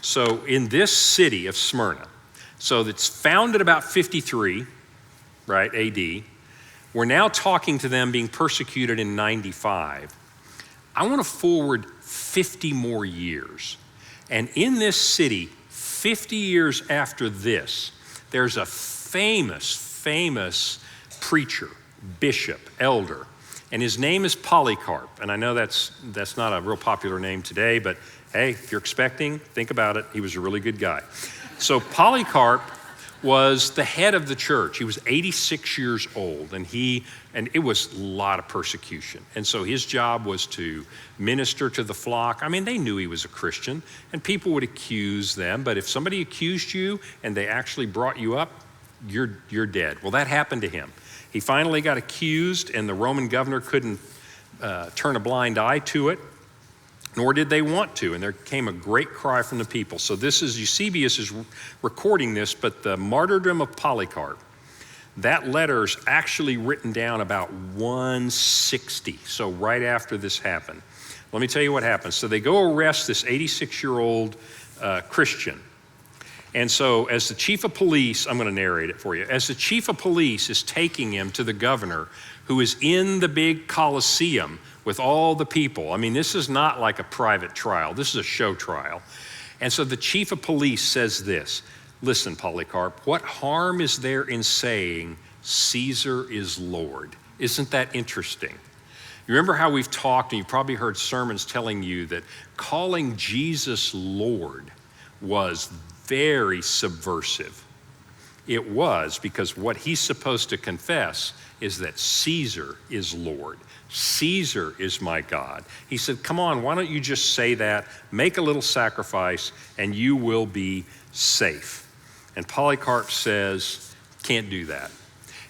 So in this city of Smyrna, so that's founded about 53, right, AD. We're now talking to them being persecuted in 95. I want to forward 50 more years. And in this city, 50 years after this, there's a famous famous preacher, bishop, elder, and his name is Polycarp. And I know that's not a real popular name today, but hey, if you're expecting, think about it. He was a really good guy. So Polycarp was the head of the church. He was 86 years old, and it was a lot of persecution. And so his job was to minister to the flock. I mean, they knew he was a Christian, and people would accuse them, but if somebody accused you and they actually brought you up, you're dead. Well, that happened to him. He finally got accused, and the Roman governor couldn't turn a blind eye to it, nor did they want to, and there came a great cry from the people. So this is, Eusebius is recording this, but the martyrdom of Polycarp, that letter's actually written down about 160, so right after this happened. Let me tell you what happened. So they go arrest this 86-year-old Christian. And so as the chief of police, I'm going to narrate it for you. As the chief of police is taking him to the governor, who is in the big Colosseum with all the people. I mean, this is not like a private trial. This is a show trial. And so the chief of police says this, listen, Polycarp, what harm is there in saying Caesar is Lord? Isn't that interesting? You remember how we've talked, and you've probably heard sermons telling you that calling Jesus Lord was very subversive. It was, because what he's supposed to confess is that Caesar is Lord. Caesar is my God. He said, come on, why don't you just say that, make a little sacrifice, and you will be safe. And Polycarp says, can't do that.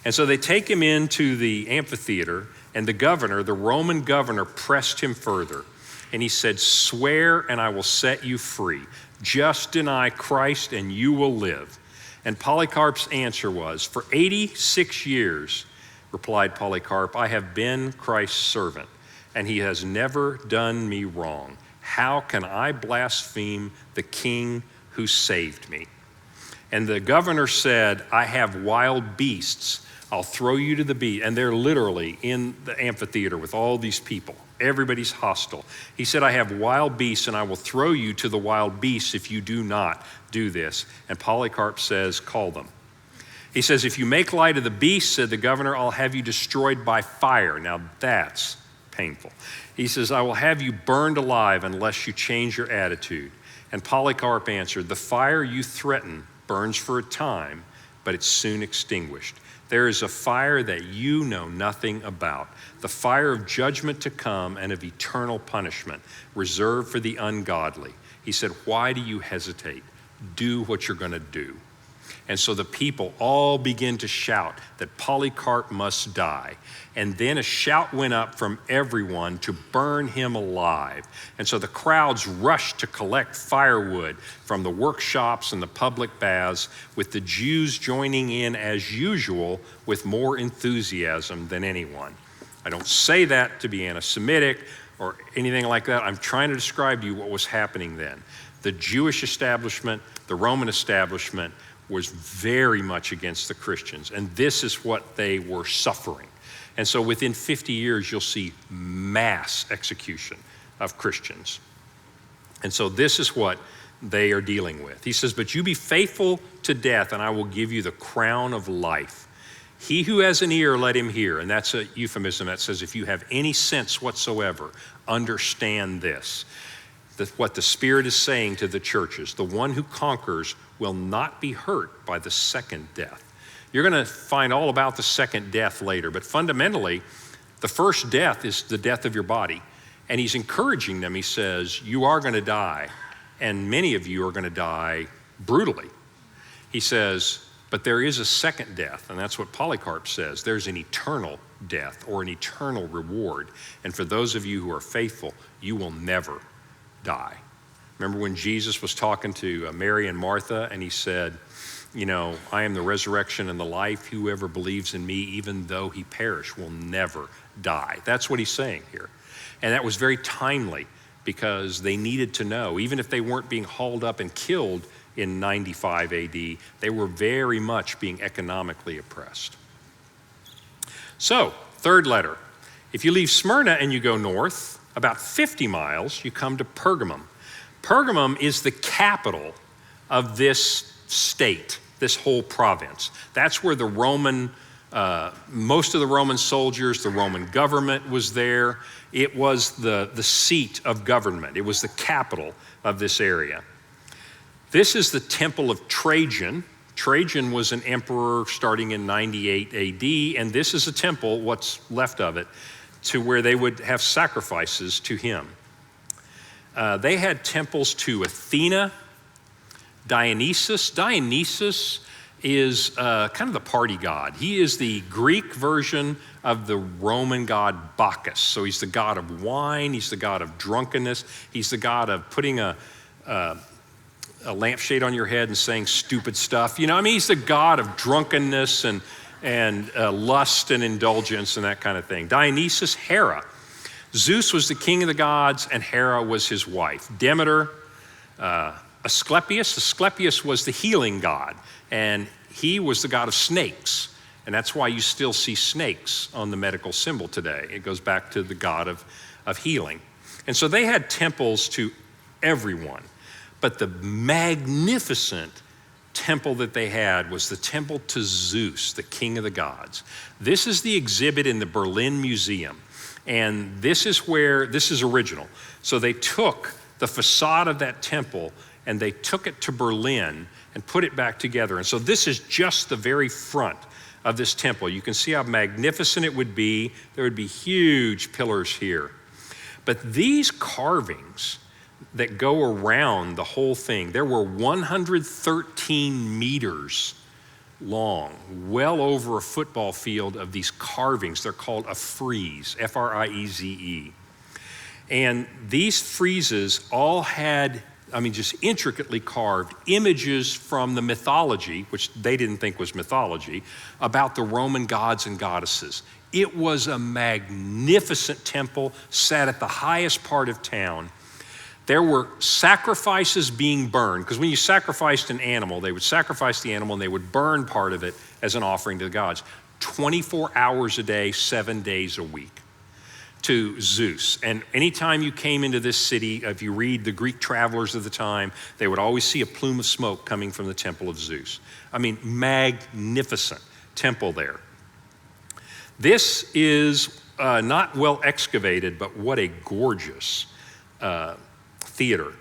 And so they take him into the amphitheater, and the governor, the Roman governor, pressed him further. And he said, swear and I will set you free. Just deny Christ and you will live. And Polycarp's answer was, for 86 years, replied Polycarp, I have been Christ's servant, and he has never done me wrong. How can I blaspheme the king who saved me? And the governor said, I have wild beasts. I'll throw you to the beast. And they're literally in the amphitheater with all these people. Everybody's hostile. He said, I have wild beasts, and I will throw you to the wild beasts if you do not do this. And Polycarp says, call them. He says, if you make light of the beast, said the governor, I'll have you destroyed by fire. Now that's painful. He says, I will have you burned alive unless you change your attitude. And Polycarp answered, the fire you threaten burns for a time, but it's soon extinguished. There is a fire that you know nothing about, the fire of judgment to come and of eternal punishment, reserved for the ungodly. He said, why do you hesitate? Do what you're going to do. And so the people all begin to shout that Polycarp must die. And then a shout went up from everyone to burn him alive. And so the crowds rushed to collect firewood from the workshops and the public baths, with the Jews joining in as usual with more enthusiasm than anyone. I don't say that to be anti-Semitic or anything like that. I'm trying to describe to you what was happening then. The Jewish establishment, the Roman establishment, was very much against the Christians, and this is what they were suffering. And so within 50 years, you'll see mass execution of Christians. And so this is what they are dealing with. He says, but you be faithful to death, and I will give you the crown of life. He who has an ear, let him hear. And that's a euphemism that says, if you have any sense whatsoever, understand this. What the Spirit is saying to the churches, the one who conquers will not be hurt by the second death. You're going to find all about the second death later, but fundamentally, the first death is the death of your body. And he's encouraging them. He says, you are going to die, and many of you are going to die brutally. He says, but there is a second death, and that's what Polycarp says. There's an eternal death or an eternal reward. And for those of you who are faithful, you will never die. Remember when Jesus was talking to Mary and Martha, and he said, you know, I am the resurrection and the life. Whoever believes in me, even though he perish, will never die. That's what he's saying here. And that was very timely, because they needed to know, even if they weren't being hauled up and killed in 95 AD, they were very much being economically oppressed. So, third letter. If you leave Smyrna and you go north, about 50 miles, you come to Pergamum. Pergamum is the capital of this state this whole province. That's where the Roman, most of the Roman soldiers, the Roman government was there. It was the seat of government. It was the capital of this area. This is the temple of Trajan. Trajan was an emperor starting in 98 AD, and this is a temple, what's left of it, to where they would have sacrifices to him. They had temples to Athena, Dionysus. Dionysus is kind of the party god. He is the Greek version of the Roman god Bacchus. So he's the god of wine, he's the god of drunkenness, he's the god of putting a lampshade on your head and saying stupid stuff. He's the god of drunkenness and lust and indulgence and that kind of thing. Dionysus, Hera. Zeus was the king of the gods and Hera was his wife. Demeter, Asclepius. Asclepius was the healing god, and he was the god of snakes. And that's why you still see snakes on the medical symbol today. It goes back to the god of healing. And so they had temples to everyone. But the magnificent temple that they had was the temple to Zeus, the king of the gods. This is the exhibit in the Berlin Museum. And this is original. So they took the facade of that temple and they took it to Berlin and put it back together. And so this is just the very front of this temple. You can see how magnificent it would be. There would be huge pillars here. But these carvings that go around the whole thing, there were 113 meters long, well over a football field of these carvings. They're called a frieze, F-R-I-E-Z-E. And these friezes all had, just intricately carved images from the mythology, which they didn't think was mythology, about the Roman gods and goddesses. It was a magnificent temple, sat at the highest part of town. There were sacrifices being burned, because when you sacrificed an animal, they would sacrifice the animal and they would burn part of it as an offering to the gods. 24 hours a day, 7 days a week to Zeus. And anytime you came into this city, if you read the Greek travelers of the time, they would always see a plume of smoke coming from the temple of Zeus. Magnificent temple there. This is not well excavated, but what a gorgeous theater.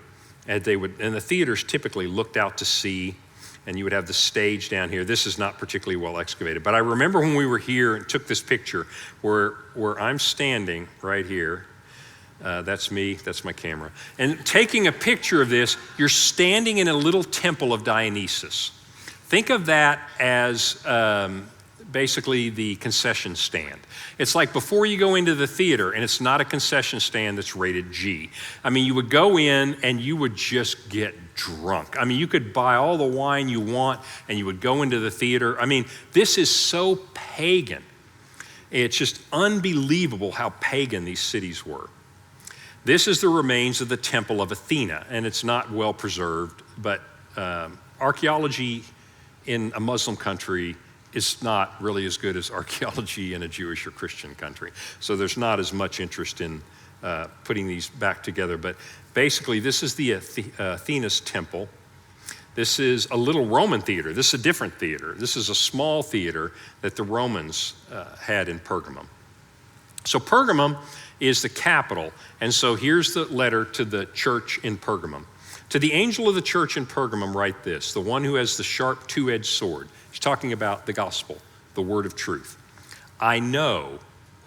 And the theaters typically looked out to sea, and you would have the stage down here. This is not particularly well excavated, but I remember when we were here and took this picture where I'm standing right here. That's me, that's my camera. And taking a picture of this, you're standing in a little temple of Dionysus. Think of that as basically the concession stand. It's like before you go into the theater, and it's not a concession stand that's rated G. You would go in and you would just get drunk. You could buy all the wine you want and you would go into the theater. This is so pagan. It's just unbelievable how pagan these cities were. This is the remains of the Temple of Athena, and it's not well preserved, but archaeology in a Muslim country is not really as good as archaeology in a Jewish or Christian country. So there's not as much interest in putting these back together. But basically, this is the Athena's temple. This is a little Roman theater. This is a different theater. This is a small theater that the Romans had in Pergamum. So Pergamum is the capital. And so here's the letter to the church in Pergamum. To the angel of the church in Pergamum write this, the one who has the sharp two-edged sword. He's talking about the gospel, the word of truth. I know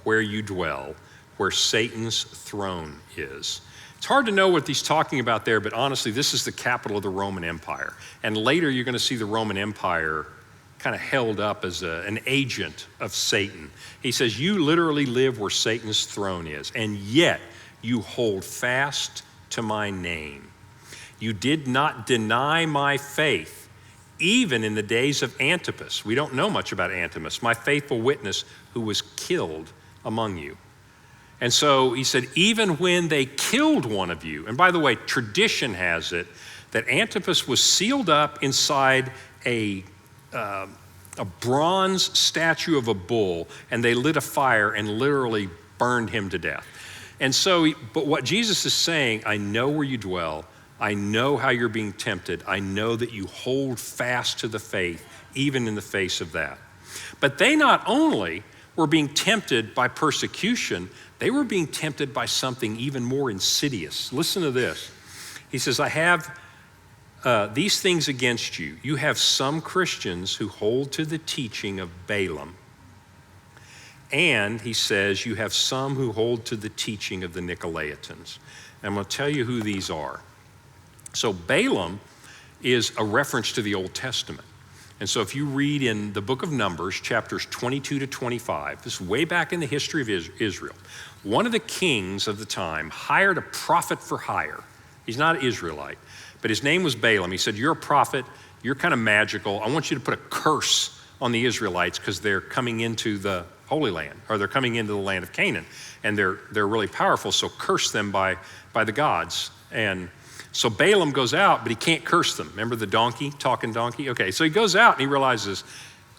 where you dwell, where Satan's throne is. It's hard to know what he's talking about there, but honestly, this is the capital of the Roman Empire. And later you're going to see the Roman Empire kind of held up as an agent of Satan. He says, you literally live where Satan's throne is, and yet you hold fast to my name. You did not deny my faith, even in the days of Antipas. We don't know much about Antipas, my faithful witness who was killed among you. And so he said, even when they killed one of you, and by the way, tradition has it that Antipas was sealed up inside a bronze statue of a bull, and they lit a fire and literally burned him to death. And so, but what Jesus is saying, I know where you dwell, I know how you're being tempted. I know that you hold fast to the faith, even in the face of that. But they not only were being tempted by persecution, they were being tempted by something even more insidious. Listen to this. He says, I have these things against you. You have some Christians who hold to the teaching of Balaam. And he says, you have some who hold to the teaching of the Nicolaitans. And I'm going to tell you who these are. So Balaam is a reference to the Old Testament. And so if you read in the book of Numbers, chapters 22 to 25, this is way back in the history of Israel, one of the kings of the time hired a prophet for hire. He's not an Israelite, but his name was Balaam. He said, you're a prophet, you're kind of magical. I want you to put a curse on the Israelites because they're coming into the Holy Land, or they're coming into the land of Canaan, and they're really powerful, so curse them by the gods. And so Balaam goes out, but he can't curse them. Remember the donkey, talking donkey? Okay, so he goes out and he realizes,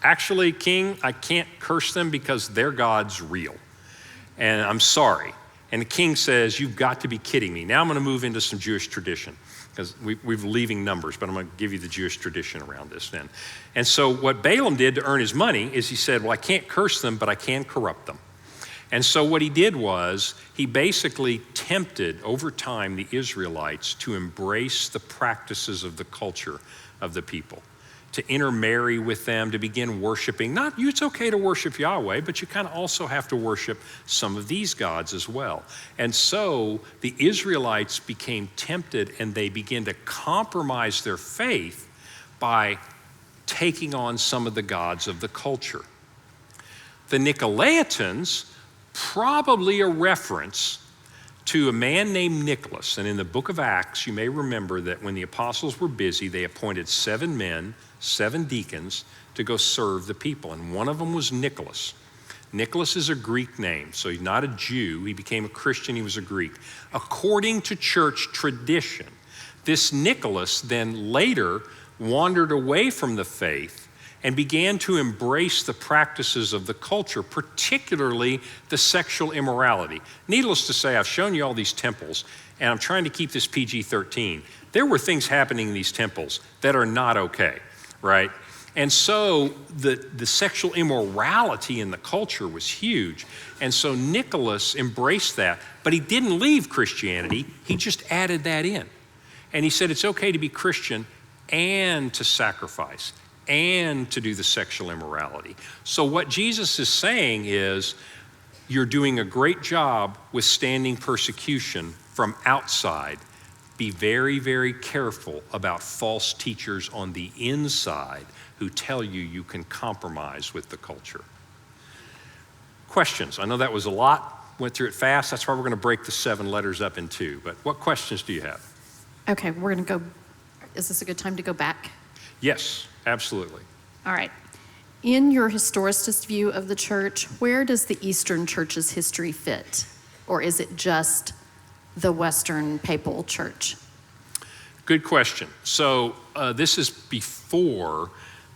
actually, king, I can't curse them because their God's real. And I'm sorry. And the king says, you've got to be kidding me. Now I'm going to move into some Jewish tradition, because we're leaving Numbers, but I'm going to give you the Jewish tradition around this then. And so what Balaam did to earn his money is he said, well, I can't curse them, but I can corrupt them. And so what he did was he basically tempted over time the Israelites to embrace the practices of the culture of the people, to intermarry with them, to begin worshiping. It's okay to worship Yahweh, but you kind of also have to worship some of these gods as well. And so the Israelites became tempted, and they began to compromise their faith by taking on some of the gods of the culture. The Nicolaitans, probably a reference to a man named Nicholas. And in the book of Acts, you may remember that when the apostles were busy, they appointed 7 men, 7 deacons to go serve the people. And one of them was Nicholas. Nicholas is a Greek name, so he's not a Jew. He became a Christian, he was a Greek. According to church tradition, this Nicholas then later wandered away from the faith and began to embrace the practices of the culture, particularly the sexual immorality. Needless to say, I've shown you all these temples, and I'm trying to keep this PG-13. There were things happening in these temples that are not okay, right? And so the sexual immorality in the culture was huge. And so Nicholas embraced that, but he didn't leave Christianity, he just added that in. And he said it's okay to be Christian and to sacrifice and to do the sexual immorality. So what Jesus is saying is, you're doing a great job withstanding persecution from outside. Be very, very careful about false teachers on the inside who tell you you can compromise with the culture. Questions? I know that was a lot, went through it fast. That's why we're going to break the 7 letters up in 2. But what questions do you have? Okay, we're going to go. Is this a good time to go back? Yes, absolutely. All right. In your historicist view of the church, where does the Eastern Church's history fit? Or is it just the Western Papal Church? Good question. So this is before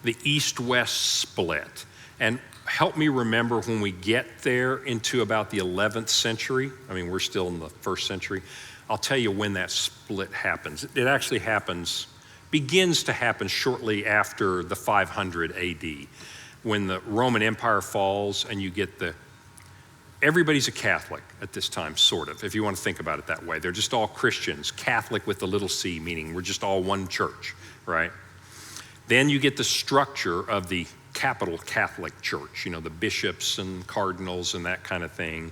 the East-West split. And help me remember when we get there into about the 11th century. I mean, we're still in the 1st century. I'll tell you when that split happens. It actually begins to happen shortly after the 500 AD, when the Roman Empire falls and you get everybody's a Catholic at this time, sort of, if you want to think about it that way. They're just all Christians, Catholic with the little c, meaning we're just all one church, right? Then you get the structure of the capital Catholic Church, the bishops and cardinals and that kind of thing.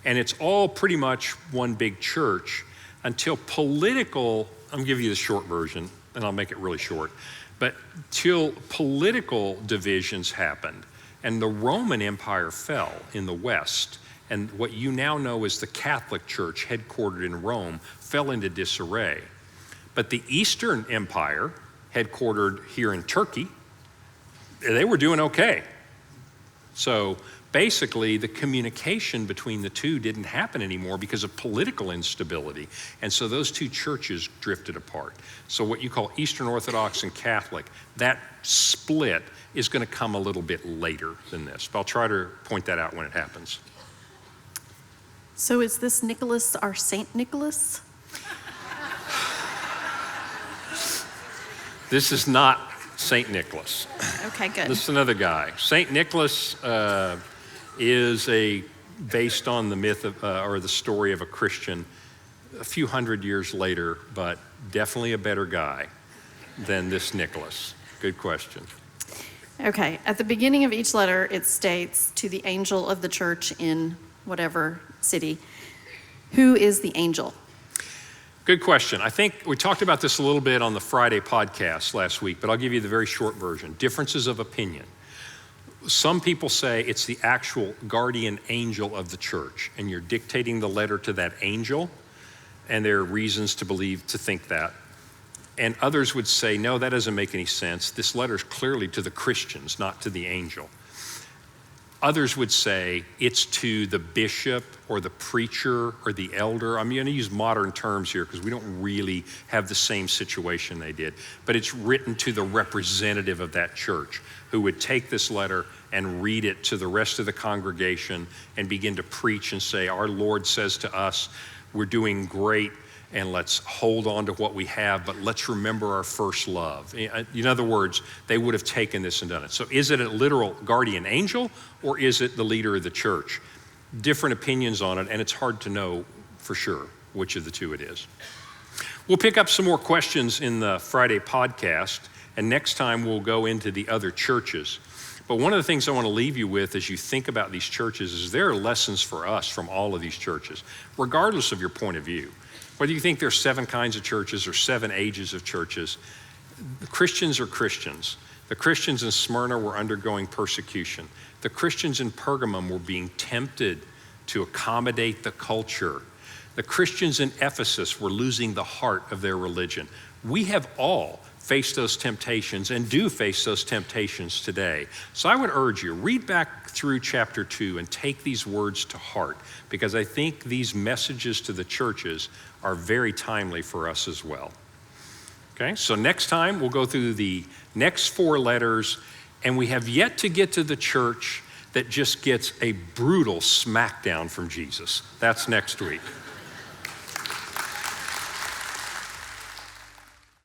And it's all pretty much one big church until I'm going to give you the short version, and I'll make it really short, but till political divisions happened and the Roman Empire fell in the West, and what you now know as the Catholic Church, headquartered in Rome, fell into disarray. But the Eastern Empire, headquartered here in Turkey, they were doing okay. So basically, the communication between the two didn't happen anymore because of political instability. And so those two churches drifted apart. So what you call Eastern Orthodox and Catholic, that split is going to come a little bit later than this. But I'll try to point that out when it happens. So is this Nicholas our Saint Nicholas? This is not St. Nicholas. Okay, good. This is another guy. St. Nicholas is based on the myth of, or the story of a Christian a few hundred years later, but definitely a better guy than this Nicholas. Good question. Okay, at the beginning of each letter, it states to the angel of the church in whatever city. Who is the angel? Good question. I think we talked about this a little bit on the Friday podcast last week, but I'll give you the very short version. Differences of opinion. Some people say it's the actual guardian angel of the church, and you're dictating the letter to that angel, and there are reasons to think that. And others would say, no, that doesn't make any sense. This letter is clearly to the Christians, not to the angel. Others would say it's to the bishop or the preacher or the elder. I'm going to use modern terms here because we don't really have the same situation they did. But it's written to the representative of that church who would take this letter and read it to the rest of the congregation and begin to preach and say, our Lord says to us, we're doing great, and let's hold on to what we have, but let's remember our first love. In other words, they would have taken this and done it. So is it a literal guardian angel, or is it the leader of the church? Different opinions on it, and it's hard to know for sure which of the two it is. We'll pick up some more questions in the Friday podcast, and next time we'll go into the other churches. But one of the things I want to leave you with as you think about these churches is there are lessons for us from all of these churches, regardless of your point of view. Whether you think there's 7 kinds of churches or 7 ages of churches, the Christians are Christians. The Christians in Smyrna were undergoing persecution. The Christians in Pergamum were being tempted to accommodate the culture. The Christians in Ephesus were losing the heart of their religion. We have all faced those temptations and do face those temptations today. So I would urge you, read back through chapter 2 and take these words to heart, because I think these messages to the churches are very timely for us as well. Okay, so next time we'll go through the next 4 letters, and we have yet to get to the church that just gets a brutal smackdown from Jesus. That's next week.